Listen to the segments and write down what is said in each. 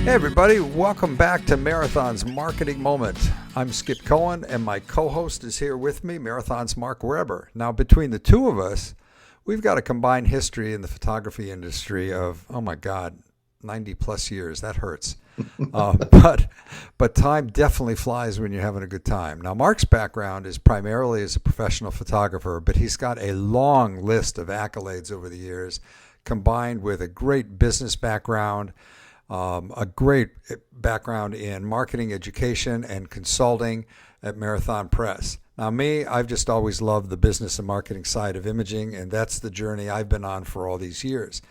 Hey everybody, welcome back to Marathon's Marketing Moment. I'm Skip Cohen and my co-host is here with me, Marathon's Mark Weber. Now between the two of us, we've got a combined history in the photography industry of, 90 plus years. That hurts. But time definitely flies when you're having a good time. Now Mark's background is primarily as a professional photographer, but he's got a long list of accolades over the years, combined with a great business background, a great background in marketing, education, and consulting at Marathon Press. Now me, I've just always loved the business and marketing side of imaging, and that's the journey I've been on for all these years.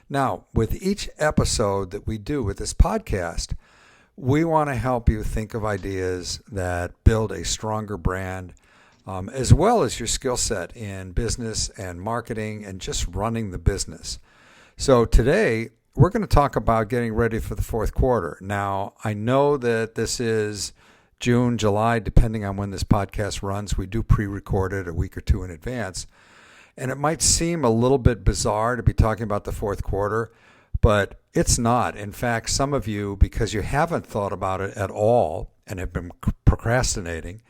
Now, with each episode that we do with this podcast, we want to help you think of ideas that build a stronger brand, as well as your skill set in business and marketing and just running the business. So today, we're going to talk about getting ready for the fourth quarter. Now, I know that this is June, July, depending on when this podcast runs. We do pre-record it a week or two in advance. And it might seem a little bit bizarre to be talking about the fourth quarter, but it's not. In fact, some of you, because you haven't thought about it at all and have been procrastinating,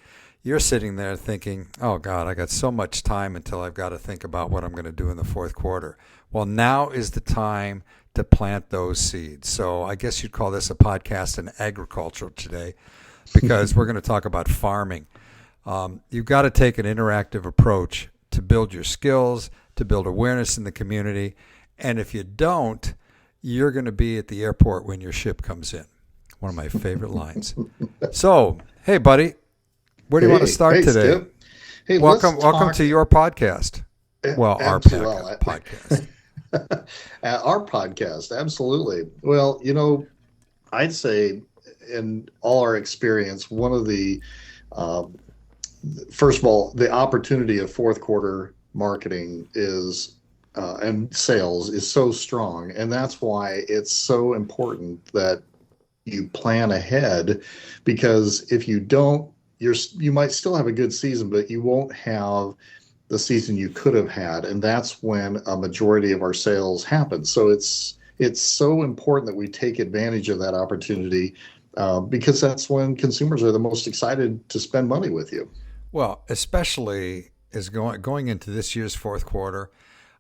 you're sitting there thinking, oh God, I got so much time until I've got to think about what I'm going to do in the fourth quarter. Well, now is the time to plant those seeds. So I guess you'd call this a podcast in agriculture today, because we're going to talk about farming. You've got to take an interactive approach to build your skills, to build awareness in the community. And if you don't, you're going to be at the airport when your ship comes in. One of my favorite lines. So, hey, buddy, where do you want to start today? Skip. Hey, welcome to your podcast. Well, our podcast. Our podcast, absolutely. Well, I'd say in all our experience, one of the first of all, the opportunity of fourth quarter marketing is and sales is so strong, and that's why it's so important that you plan ahead, because if you don't, you might still have a good season, but you won't have the season you could have had, and that's when a majority of our sales happen. So it's so important that we take advantage of that opportunity, because that's when consumers are the most excited to spend money with you. Well, especially as going into this year's fourth quarter,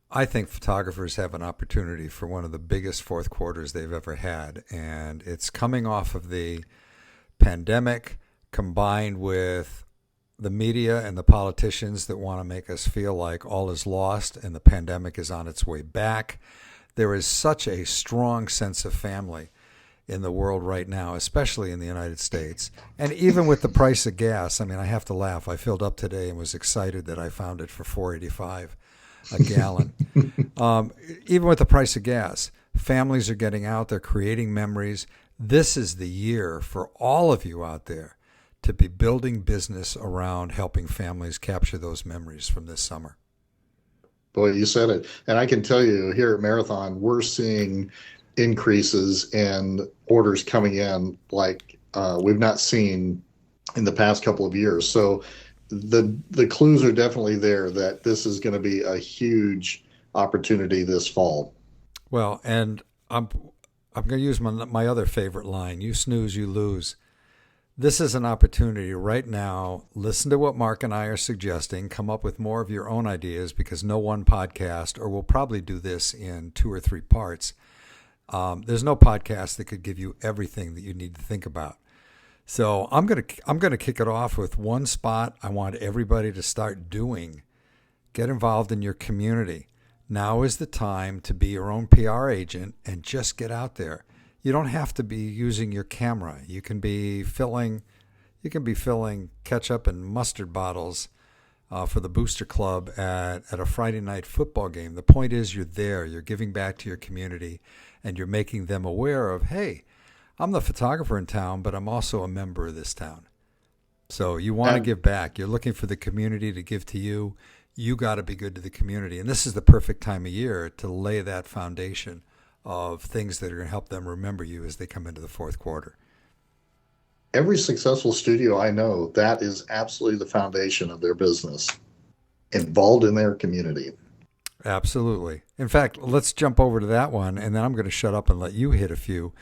I think photographers have an opportunity for one of the biggest fourth quarters they've ever had. And it's coming off of the pandemic combined with the media and the politicians that want to make us feel like all is lost and the pandemic is on its way back. There is such a strong sense of family in the world right now, especially in the United States. And even with the price of gas, I have to laugh. I filled up today and was excited that I found it for $4.85 a gallon. Even with the price of gas, families are getting out, they're creating memories. This is the year for all of you out there to be building business around helping families capture those memories from this summer. Boy, you said it. And I can tell you here at Marathon, we're seeing increases in orders coming in like we've not seen in the past couple of years. So the clues are definitely there that this is going to be a huge opportunity this fall. Well, and I'm going to use my other favorite line: you snooze, you lose. This is an opportunity right now. Listen to what Mark and I are suggesting. Come up with more of your own ideas, because no one podcast, or we'll probably do this in 2 or 3 parts. There's no podcast that could give you everything that you need to think about. So I'm gonna kick it off with one spot I want everybody to start doing. Get involved in your community. Now is the time to be your own PR agent and just get out there. You don't have to be using your camera. You can be filling ketchup and mustard bottles for the Booster Club at a Friday night football game. The point is, you're there. You're giving back to your community, and you're making them aware of, hey, I'm the photographer in town, but I'm also a member of this town. So you want to give back. You're looking for the community to give to you. You got to be good to the community. And this is the perfect time of year to lay that foundation of things that are going to help them remember you as they come into the fourth quarter. Every successful studio I know, that is absolutely the foundation of their business, involved in their community. Absolutely. In fact, let's jump over to that one, and then I'm going to shut up and let you hit a few.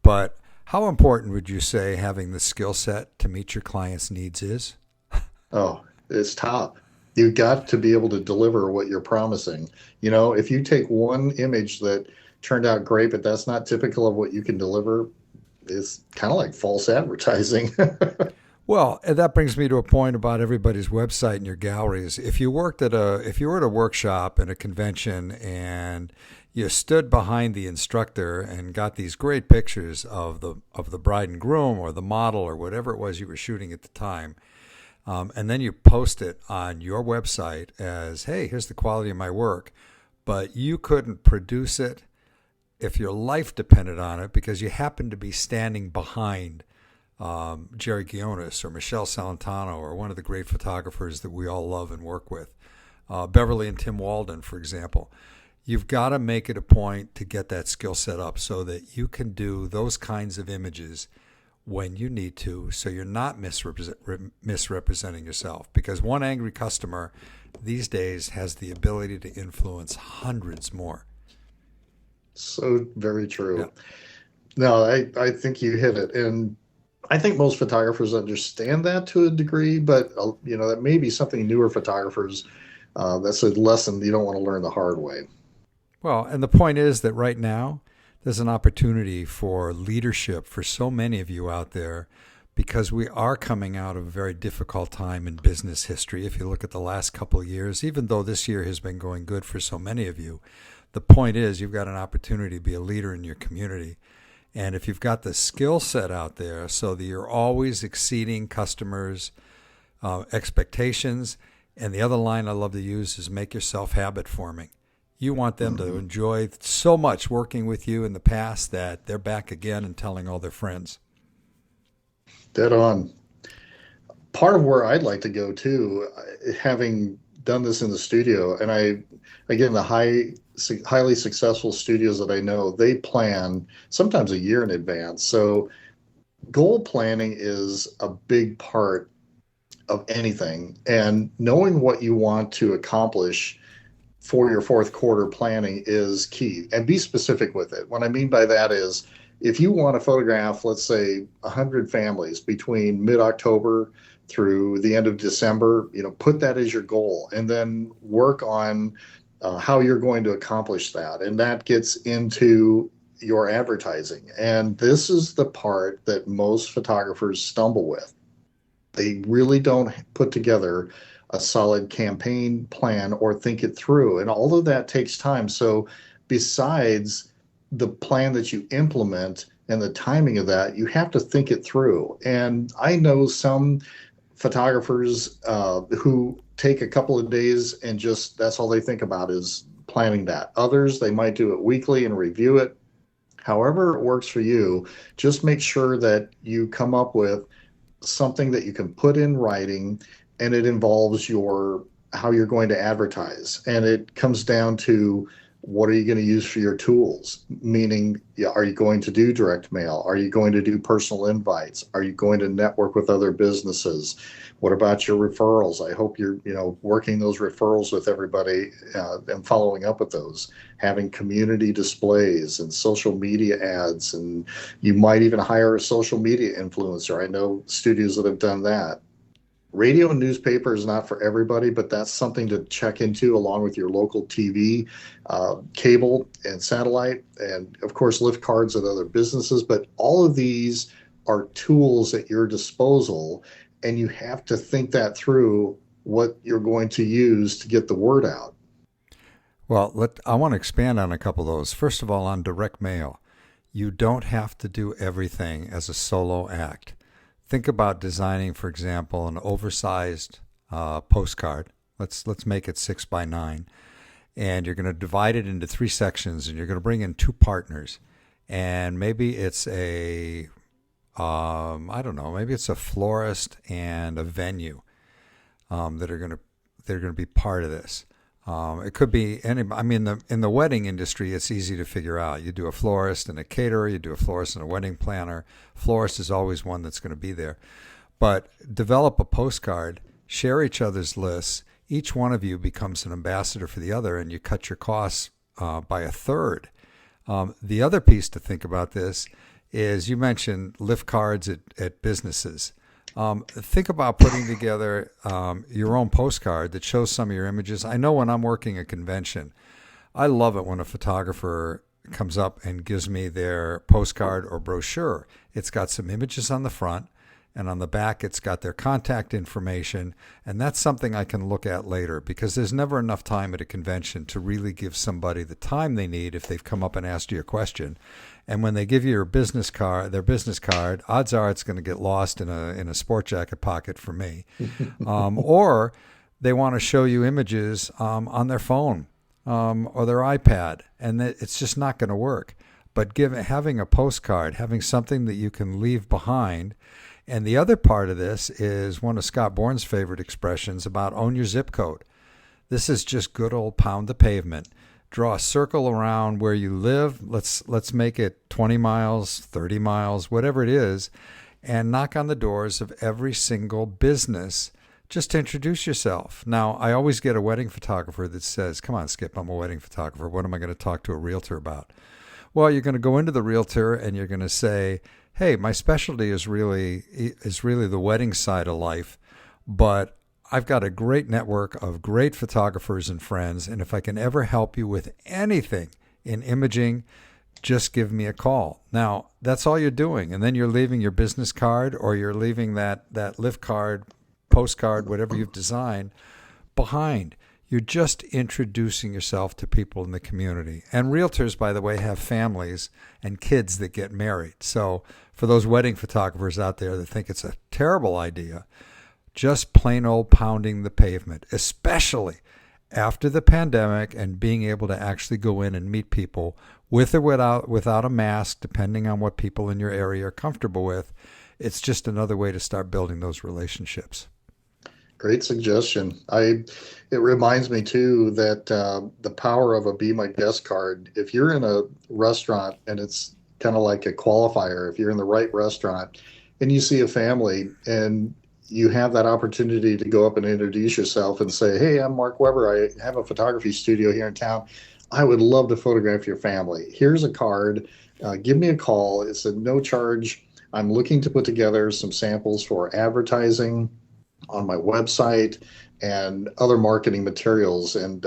But How important would you say having the skill set to meet your clients' needs is? Oh, it's top. You got to be able to deliver what you're promising. If you take one image that turned out great, but that's not typical of what you can deliver, it's kind of like false advertising. Well, and that brings me to a point about everybody's website and your galleries. If you were at a workshop and a convention and you stood behind the instructor and got these great pictures of the bride and groom or the model or whatever it was you were shooting at the time, and then you post it on your website as, hey, here's the quality of my work, but you couldn't produce it if your life depended on it because you happened to be standing behind Jerry Gionis or Michelle Salentano or one of the great photographers that we all love and work with, Beverly and Tim Walden, for example. You've got to make it a point to get that skill set up so that you can do those kinds of images when you need to, so you're not misrepresenting yourself. Because one angry customer these days has the ability to influence hundreds more. So very Yeah. true. No, I think you hit it. And I think most photographers understand that to a degree, but that may be something newer photographers, that's a lesson you don't want to learn the hard way. Well, and the point is that right now there's an opportunity for leadership for so many of you out there because we are coming out of a very difficult time in business history. If you look at the last couple of years, even though this year has been going good for so many of you, the point is you've got an opportunity to be a leader in your community. And if you've got the skill set out there so that you're always exceeding customers' expectations, and the other line I love to use is make yourself habit forming. You want them to enjoy so much working with you in the past that they're back again and telling all their friends. Dead on. Part of where I'd like to go too, having done this in the studio, and again, the highly successful studios that I know, they plan sometimes a year in advance. So goal planning is a big part of anything, and knowing what you want to accomplish for your fourth quarter planning is key, and be specific with it. What I mean by that is if you want to photograph, let's say 100 families between mid-October through the end of December, put that as your goal and then work on how you're going to accomplish that. And that gets into your advertising. And this is the part that most photographers stumble with. They really don't put together a solid campaign plan or think it through. And all of that takes time. So besides the plan that you implement and the timing of that, you have to think it through. And I know some photographers who take a couple of days and just that's all they think about is planning that. Others, they might do it weekly and review it. However it works for you, just make sure that you come up with something that you can put in writing, and it involves how you're going to advertise. And it comes down to what are you going to use for your tools? Meaning, are you going to do direct mail? Are you going to do personal invites? Are you going to network with other businesses? What about your referrals? I hope you're, working those referrals with everybody and following up with those, having community displays and social media ads. And you might even hire a social media influencer. I know studios that have done that. Radio and newspaper is not for everybody, but that's something to check into along with your local TV, cable, and satellite, and of course, lift cards at other businesses. But all of these are tools at your disposal, and you have to think that through what you're going to use to get the word out. Well, I want to expand on a couple of those. First of all, on direct mail, you don't have to do everything as a solo act. Think about designing, for example, an oversized postcard. Let's make it 6x9, and you're going to divide it into 3 sections, and you're going to bring in 2 partners, and maybe it's I don't know, maybe it's a florist and a venue they're going to be part of this. It could be any. I mean, in the wedding industry, it's easy to figure out. You do a florist and a caterer. You do a florist and a wedding planner. Florist is always one that's going to be there. But develop a postcard. Share each other's lists. Each one of you becomes an ambassador for the other, and you cut your costs by a third. The other piece to think about this is you mentioned lift cards at businesses. Think about putting together your own postcard that shows some of your images. I know when I'm working a convention, I love it when a photographer comes up and gives me their postcard or brochure. It's got some images on the front, and on the back it's got their contact information, and that's something I can look at later, because there's never enough time at a convention to really give somebody the time they need if they've come up and asked you a question. And when they give you their business card, odds are it's going to get lost in a sport jacket pocket for me. Or they want to show you images on their phone or their iPad, and it's just not going to work. But having a postcard, having something that you can leave behind. And the other part of this is one of Scott Bourne's favorite expressions about own your zip code. This is just good old pound the pavement. Draw a circle around where you live. Let's make it 20 miles, 30 miles, whatever it is, and knock on the doors of every single business just to introduce yourself. Now, I always get a wedding photographer that says, come on, Skip, I'm a wedding photographer. What am I going to talk to a realtor about? Well, you're going to go into the realtor and you're going to say, hey, my specialty is really the wedding side of life, but I've got a great network of great photographers and friends, and if I can ever help you with anything in imaging, just give me a call. Now, that's all you're doing, and then you're leaving your business card, or you're leaving that lift card, postcard, whatever you've designed, behind. You're just introducing yourself to people in the community. And realtors, by the way, have families and kids that get married. So for those wedding photographers out there that think it's a terrible idea, just plain old pounding the pavement, especially after the pandemic and being able to actually go in and meet people with or without a mask, depending on what people in your area are comfortable with. It's just another way to start building those relationships. Great suggestion. It reminds me too that the power of a Be My Guest card. If you're in a restaurant, and it's kind of like a qualifier, if you're in the right restaurant and you see a family and you have that opportunity to go up and introduce yourself and say, hey, I'm Mark Weber. I have a photography studio here in town. I would love to photograph your family. Here's a card. Give me a call. It's a no charge. I'm looking to put together some samples for advertising on my website and other marketing materials. And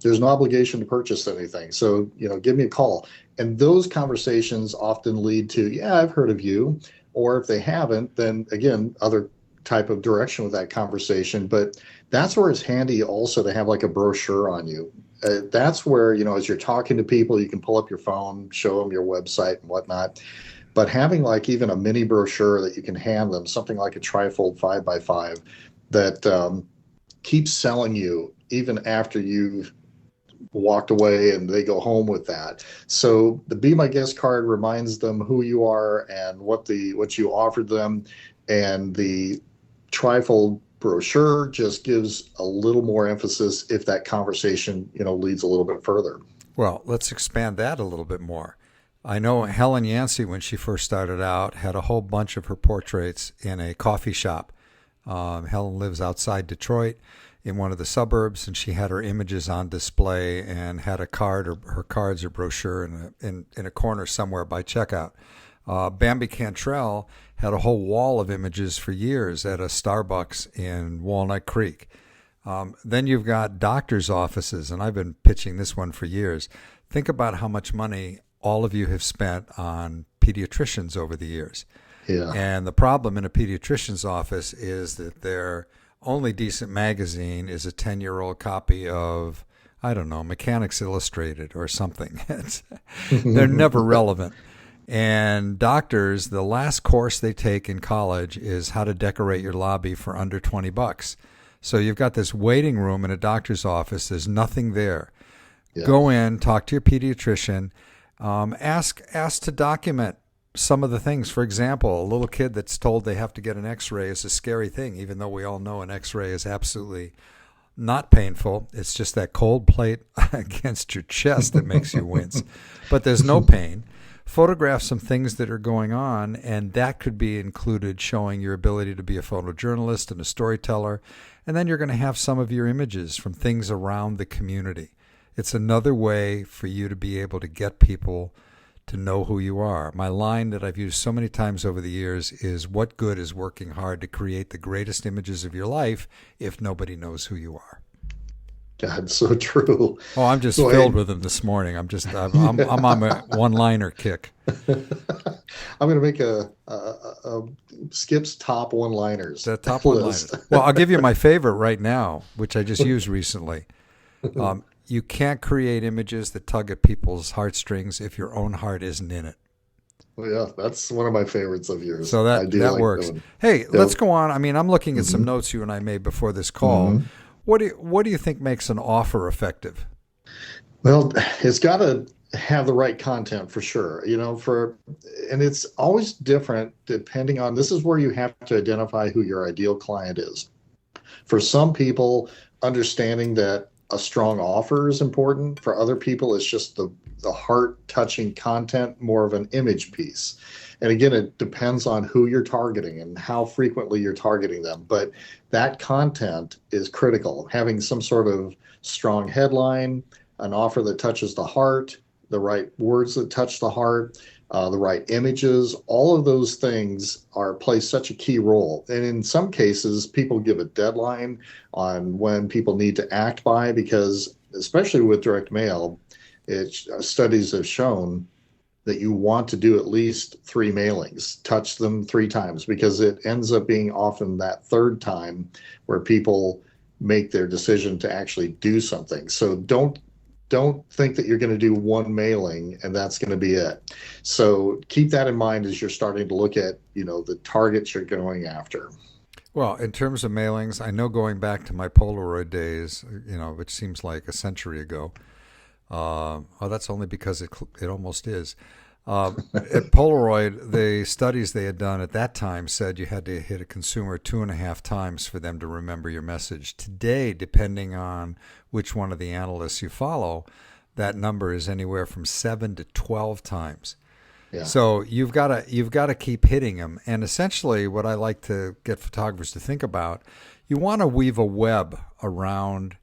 there's no obligation to purchase anything. So, give me a call. And those conversations often lead to, yeah, I've heard of you. Or if they haven't, then again, other type of direction with that conversation. But that's where it's handy also to have like a brochure on you. That's where, as you're talking to people, you can pull up your phone, show them your website and whatnot. But having like even a mini brochure that you can hand them, something like a trifold 5x5 that keeps selling you even after you've walked away and they go home with that. So the Be My Guest card reminds them who you are and what you offered them, and the trifold brochure just gives a little more emphasis if that conversation, leads a little bit further. Well, let's expand that a little bit more. I know Helen Yancey, when she first started out, had a whole bunch of her portraits in a coffee shop. Helen lives outside Detroit in one of the suburbs, and she had her images on display and had a card or her cards or brochure in a corner somewhere by checkout. Bambi Cantrell had a whole wall of images for years at a Starbucks in Walnut Creek. Then you've got doctors' offices, and I've been pitching this one for years. Think about how much money all of you have spent on pediatricians over the years. Yeah. And the problem in a pediatrician's office is that their only decent magazine is a 10-year-old copy of, I don't know, Mechanics Illustrated or something. They're never relevant. And doctors, the last course they take in college is how to decorate your lobby for under $20. So you've got this waiting room in a doctor's office. There's nothing there. Yeah. Go in, talk to your pediatrician, ask to document some of the things. For example, a little kid that's told they have to get an x-ray is a scary thing, even though we all know an x-ray is absolutely not painful. It's just that cold plate against your chest that makes you wince. But there's no pain. Photograph some things that are going on, and that could be included showing your ability to be a photojournalist and a storyteller. And then you're going to have some of your images from things around the community. It's another way for you to be able to get people to know who you are. My line that I've used so many times over the years is, what good is working hard to create the greatest images of your life if nobody knows who you are? God, so true. Oh, I'm just So, filled with them this morning. I'm on a one-liner kick. I'm going to make a Skip's top one-liners The top list. one-liners. Well, I'll give you my favorite right now, which I just used recently. You can't create images that tug at people's heartstrings if your own heart isn't in it. Well, yeah, that's one of my favorites of yours. So I do that like works. that one. Hey, Yep. let's go on. I mean, I'm looking at some hmm notes you and I made before this call. hmm What do you think makes an offer effective? Well, it's got to have the right content for sure. And it's always different depending on. This is where you have to identify who your ideal client is. For some people, understanding that a strong offer is important. For other people, it's just the heart-touching content, more of an image piece. And again, it depends on who you're targeting and how frequently you're targeting them. But that content is critical. Having some sort of strong headline, an offer that touches the heart, the right words that touch the heart, the right images, all of those things play such a key role. And in some cases, people give a deadline on when people need to act by, because especially with direct mail, studies have shown that you want to do at least 3 mailings, touch them 3 times, because it ends up being often that third time where people make their decision to actually do something. So don't think that you're going to do 1 mailing and that's going to be it. So keep that in mind as you're starting to look at, the targets you're going after. Well, in terms of mailings, I know going back to my Polaroid days, which seems like a century ago. That's only because it almost is. At Polaroid, the studies they had done at that time said you had to hit a consumer 2.5 times for them to remember your message. Today, depending on which one of the analysts you follow, that number is anywhere from 7 to 12 times. Yeah. So you've got to keep hitting them. And essentially, what I like to get photographers to think about, you want to weave a web around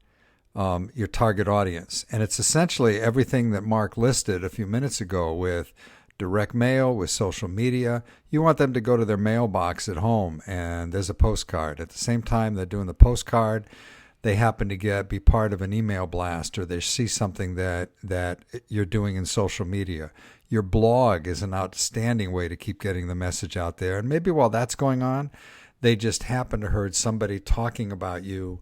your target audience. And it's essentially everything that Mark listed a few minutes ago with direct mail, with social media. You want them to go to their mailbox at home and there's a postcard. At the same time they're doing the postcard, they happen to be part of an email blast, or they see something that you're doing in social media. Your blog is an outstanding way to keep getting the message out there. And maybe while that's going on, they just happen to heard somebody talking about you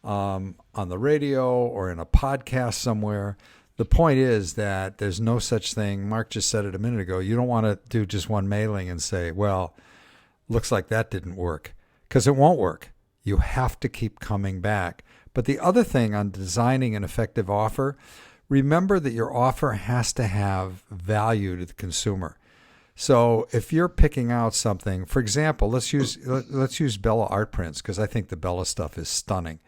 on the radio or in a podcast somewhere. The point is that there's no such thing. Mark just said it a minute ago. You don't want to do just 1 mailing and say, well, looks like that didn't work, because it won't work. You have to keep coming back. But the other thing on designing an effective offer, remember that your offer has to have value to the consumer. So if you're picking out something, for example, let's use Bella art prints, because I think the Bella stuff is stunning.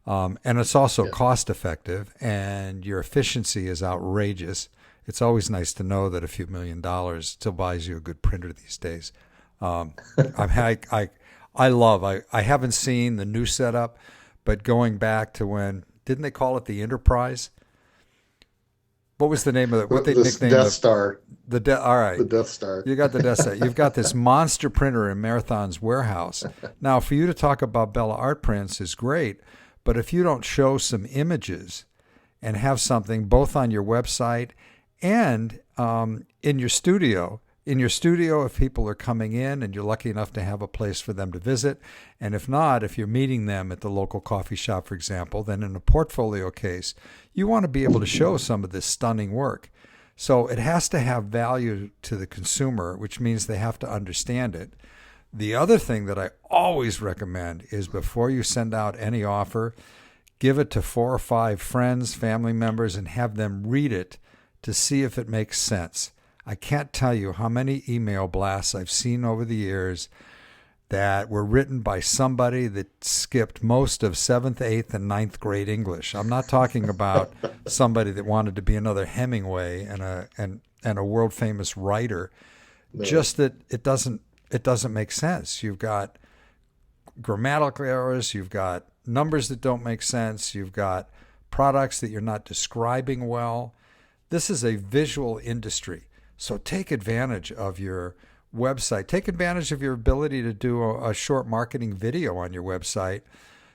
And it's also cost effective, and your efficiency is outrageous. It's always nice to know that a few $1 million still buys you a good printer these days. I haven't seen the new setup, but going back to when, didn't they call it the Enterprise? What was the name of it? What they nicknamed Death Star. All right. The Death Star. You got the Death Star. You've got this monster printer in Marathon's warehouse. Now, for you to talk about Bella art prints is great, but if you don't show some images and have something both on your website and in your studio, if people are coming in and you're lucky enough to have a place for them to visit, and if not, if you're meeting them at the local coffee shop, for example, then in a portfolio case, you want to be able to show some of this stunning work. So it has to have value to the consumer, which means they have to understand it. The other thing that I always recommend is before you send out any offer, give it to 4 or 5 friends, family members, and have them read it to see if it makes sense. I can't tell you how many email blasts I've seen over the years that were written by somebody that skipped most of 7th, 8th, and 9th grade English. I'm not talking about somebody that wanted to be another Hemingway and a world famous writer. No. Just that it doesn't make sense. You've got grammatical errors, you've got numbers that don't make sense, you've got products that you're not describing well. This is a visual industry. So take advantage of your website. Take advantage of your ability to do a short marketing video on your website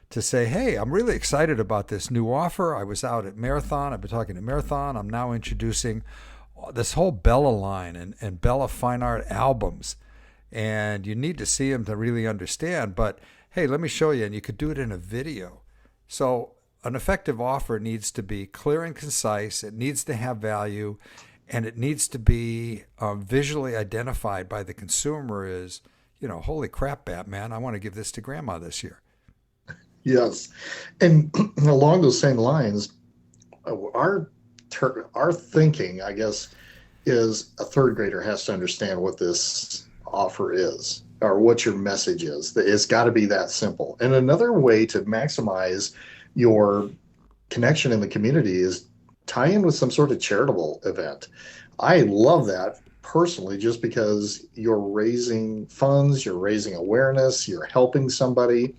to say, hey, I'm really excited about this new offer. I was out at Marathon. I've been talking to Marathon. I'm now introducing this whole Bella line and Bella Fine Art albums. And you need to see them to really understand. But hey, let me show you. And you could do it in a video. So an effective offer needs to be clear and concise. It needs to have value. And it needs to be visually identified by the consumer as, holy crap, Batman, I want to give this to grandma this year. Yes. And along those same lines, our our thinking, I guess, is a third grader has to understand what this offer is or what your message is. It's got to be that simple. And another way to maximize your connection in the community is tie in with some sort of charitable event. I love that personally just because you're raising funds, you're raising awareness, you're helping somebody.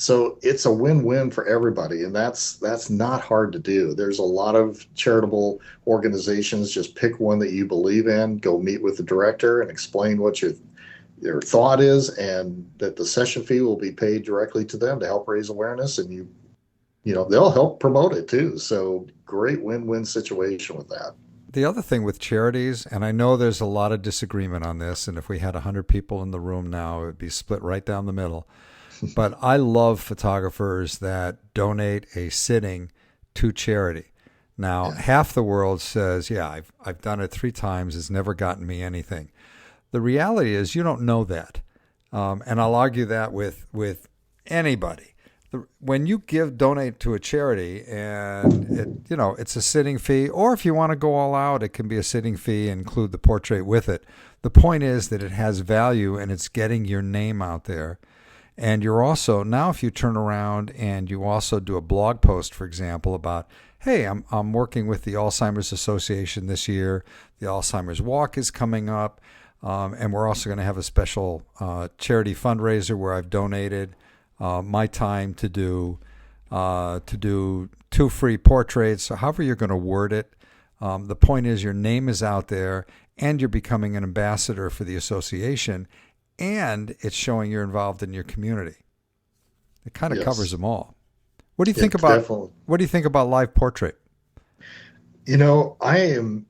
So it's a win-win for everybody, and that's not hard to do. There's a lot of charitable organizations. Just pick one that you believe in, go meet with the director and explain what your thought is, and that the session fee will be paid directly to them to help raise awareness, and they'll help promote it too. So great win-win situation with that. The other thing with charities, and I know there's a lot of disagreement on this, and if we had 100 people in the room now, it would be split right down the middle. But I love photographers that donate a sitting to charity. Now, half the world says, yeah, I've done it 3 times. It's never gotten me anything. The reality is you don't know that. And I'll argue that with anybody. When you donate to a charity and it's a sitting fee, or if you want to go all out, it can be a sitting fee and include the portrait with it. The point is that it has value and it's getting your name out there. And you're also, now if you turn around and you also do a blog post, for example, about, hey, I'm working with the Alzheimer's Association this year. The Alzheimer's Walk is coming up. And we're also going to have a special charity fundraiser where I've donated my time to do 2 free portraits, so however you're going to word it. The point is your name is out there and you're becoming an ambassador for the association, and it's showing you're involved in your community. It kind of covers them all. What do you think about definitely. What do you think about live portrait? I am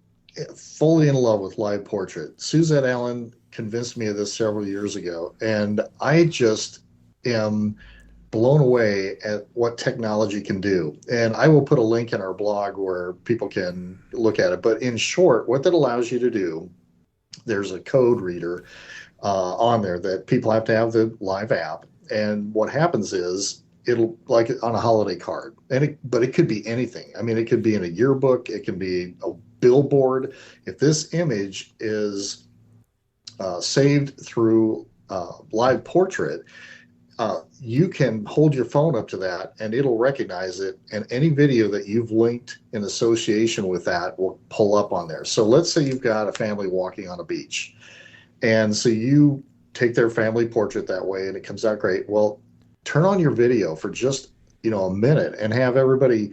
fully in love with live portrait. Suzette Allen convinced me of this several years ago, and I just am blown away at what technology can do. And I will put a link in our blog where people can look at it. But in short, what that allows you to do, there's a code reader on there that people have to have the live app. And what happens is it'll, like on a holiday card, but it could be anything. I mean, it could be in a yearbook, it can be a billboard. If this image is saved through live portrait, you can hold your phone up to that and it'll recognize it, and any video that you've linked in association with that will pull up on there. So let's say you've got a family walking on a beach, and so you take their family portrait that way and it comes out great. Well, turn on your video for just a minute and have everybody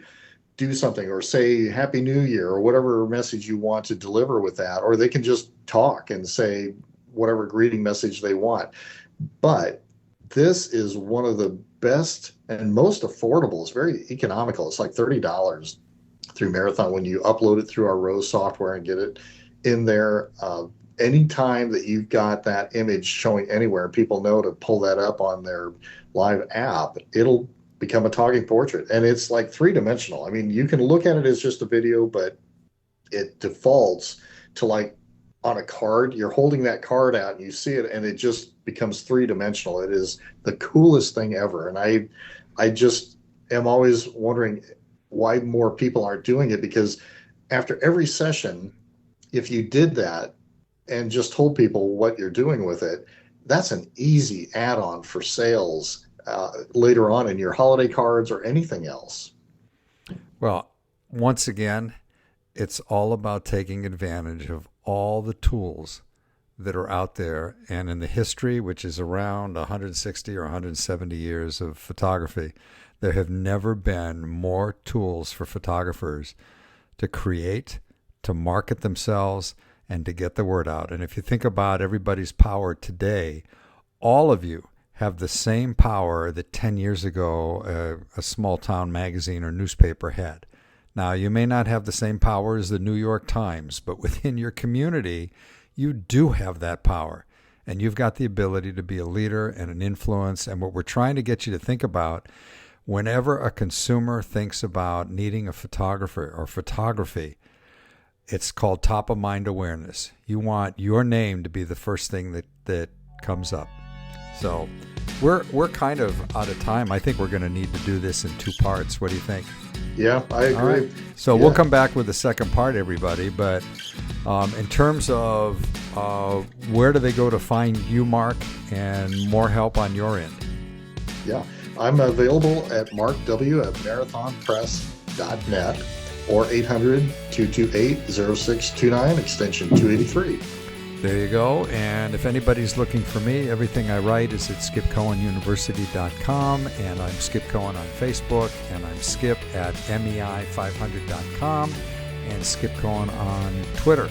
do something or say Happy New Year or whatever message you want to deliver with that, or they can just talk and say whatever greeting message they want. But this is one of the best and most affordable. It's very economical. It's like $30 through Marathon when you upload it through our Rose software and get it in there. Anytime that you've got that image showing anywhere, people know to pull that up on their live app, it'll become a talking portrait. And it's like 3-dimensional. I mean, you can look at it as just a video, but it defaults to like on a card. You're holding that card out and you see it and it just becomes 3-dimensional. It is the coolest thing ever. And I just am always wondering why more people aren't doing it, because after every session, if you did that and just told people what you're doing with it, that's an easy add-on for sales later on in your holiday cards or anything else. Well, once again, it's all about taking advantage of all the tools that are out there. And in the history, which is around 160 or 170 years of photography, there have never been more tools for photographers to create, to market themselves and to get the word out. And if you think about everybody's power today, all of you have the same power that 10 years ago a small town magazine or newspaper had. Now, you may not have the same power as the New York Times, but within your community, you do have that power. And you've got the ability to be a leader and an influence. And what we're trying to get you to think about, whenever a consumer thinks about needing a photographer or photography, it's called top of mind awareness. You want your name to be the first thing that comes up. So we're kind of out of time. I think we're going to need to do this in 2 parts. What do you think? Yeah, I agree. All right. So we'll come back with the second part, everybody. But in terms of where do they go to find you, Mark, and more help on your end? Yeah, I'm available at markw@marathonpress.net or 800-228-0629, extension 283. There you go. And if anybody's looking for me, everything I write is at skipcohenuniversity.com, and I'm Skip Cohen on Facebook, and I'm Skip at MEI500.com, and Skip Cohen on Twitter.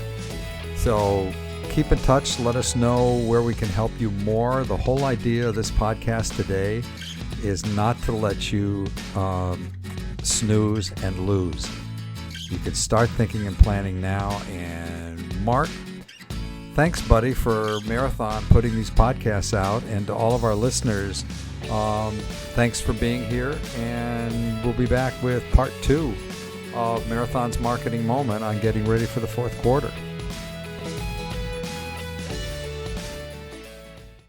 So keep in touch. Let us know where we can help you more. The whole idea of this podcast today is not to let you snooze and lose. You can start thinking and planning now. And Mark, thanks, buddy, for Marathon putting these podcasts out. And to all of our listeners, thanks for being here. And we'll be back with part 2 of Marathon's Marketing Moment on getting ready for the fourth quarter.